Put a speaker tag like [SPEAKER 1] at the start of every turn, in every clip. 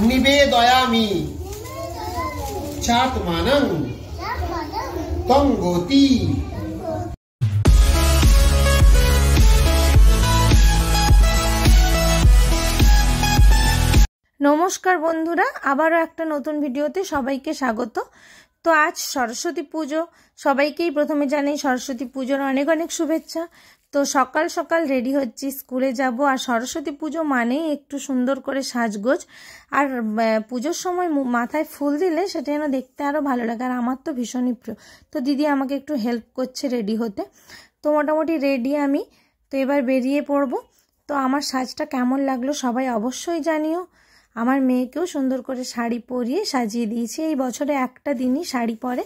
[SPEAKER 1] নিবেদয়ামি চাত্মানং তঙ্গতি।
[SPEAKER 2] নমস্কার বন্ধুরা, আবারও একটা নতুন ভিডিওতে সবাইকে স্বাগত। তো আজ সরস্বতী পুজো, সবাইকেই প্রথমে জানাই সরস্বতী পুজোর অনেক অনেক শুভেচ্ছা। তো সকাল সকাল রেডি হচ্ছি, স্কুলে যাব। আর সরস্বতী পুজো মানেই একটু সুন্দর করে সাজগোজ, আর পুজোর সময় মাথায় ফুল দিলে সেটা যেন দেখতে আরও ভালো লাগে। আর আমার তো ভীষণই প্রিয়। তো দিদি আমাকে একটু হেল্প করছে রেডি হতে। তো মোটামুটি রেডি আমি। তো এবার বেরিয়ে পড়ব। তো আমার সাজটা কেমন লাগলো সবাই অবশ্যই জানিও। আমার মেয়েকেও সুন্দর করে শাড়ি পরিয়ে সাজিয়ে দিয়েছি। এই বছরে একটা দিনই শাড়ি পরে,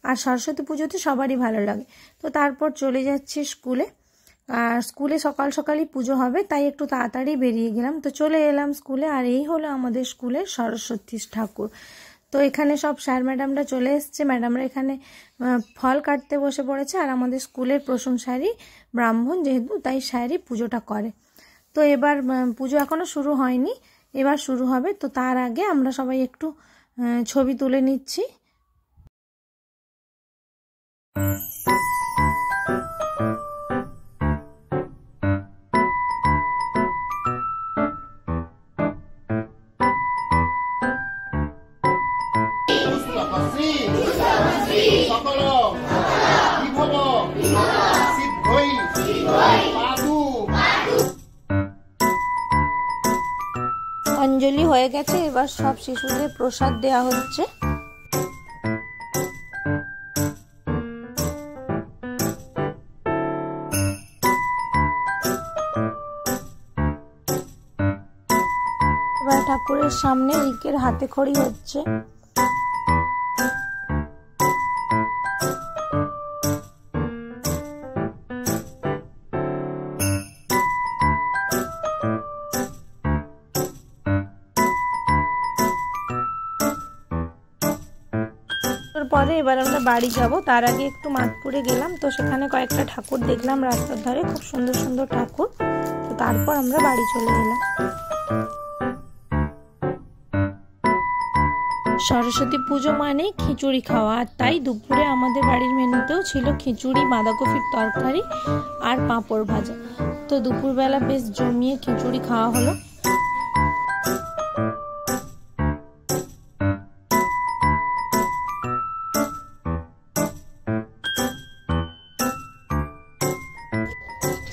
[SPEAKER 2] আর সরস্বতী পুজোতে সবারই ভালো লাগে। তো তারপর চলে যাচ্ছি স্কুলে। আর স্কুলে সকাল সকালই পুজো হবে, তাই একটু তাড়াতাড়ি বেরিয়ে গেলাম। তো চলে এলাম স্কুলে। আর এই হলো আমাদের স্কুলের সরস্বতী ঠাকুর। তো এখানে সব স্যার ম্যাডামরা চলে এসছে। ম্যাডামরা এখানে ফল কাটতে বসে পড়েছে। আর আমাদের স্কুলের প্রথম স্যারই ব্রাহ্মণ যেহেতু, তাই স্যারই পুজোটা করে। তো এবার পুজো এখনো শুরু হয়নি, এবার শুরু হবে। তো তার আগে আমরা সবাই একটু ছবি তুলে নিচ্ছি। অঞ্জলি হয়ে গেছে, এবার সব শিশুদের প্রসাদ দেওয়া হচ্ছে। এবার ঠাকুরের সামনে ইকের হাতে খড়ি হচ্ছে। পরে এবার আমরা বাড়ি যাব। তার আগে একটু মাতপুরে গেলাম। তো সেখানে কয়েকটা ঠাকুর দেখলাম রাস্তার ধারে, খুব সুন্দর সুন্দর ঠাকুর। তো তারপর আমরা বাড়ি চলে এলাম। সরস্বতী পুজো মানে খিচুড়ি খাওয়া, আর তাই দুপুরে আমাদের বাড়ির মেনুতেও ছিল খিচুড়ি, বাঁধাকপির তরকারি আর পাঁপড় ভাজা। তো দুপুরবেলা বেশ জমিয়ে খিচুড়ি খাওয়া হলো।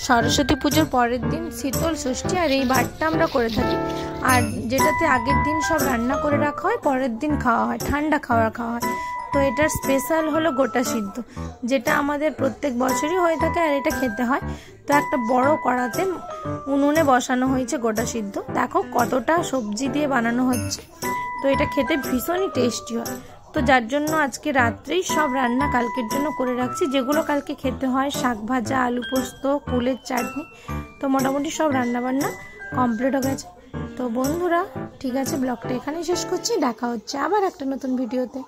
[SPEAKER 2] সরস্বতী পুজোর পরের দিন শীতল ষষ্ঠী, আর এই বারটা আমরা করে থাকি। আর যেটাতে আগের দিন সব রান্না করে রাখা হয়, পরের দিন খাওয়া হয়, ঠান্ডা খাওয়া হয়। তো এটার স্পেশাল হলো গোটা সিদ্ধ, যেটা আমাদের প্রত্যেক বছরই হয়ে থাকে, আর এটা খেতে হয়। তো একটা বড় কড়াতে উনুনে বসানো হয়েছে গোটা সিদ্ধ। দেখো কতটা সবজি দিয়ে বানানো হচ্ছে। তো এটা খেতে ভীষণই টেস্টি হয়। তো যার জন্য আজকে রাত্রেই সব রান্না কালকের জন্য করে রাখছি, যেগুলো কালকে খেতে হয়। শাক ভাজা, আলু পোস্ত, কুলের চাটনি। তো মোটামুটি সব রান্না বান্না কমপ্লিট হয়ে গেছে। তো বন্ধুরা ঠিক আছে, ব্লগটা এখানেই শেষ করছি। দেখা হচ্ছে আবার একটা নতুন ভিডিওতে।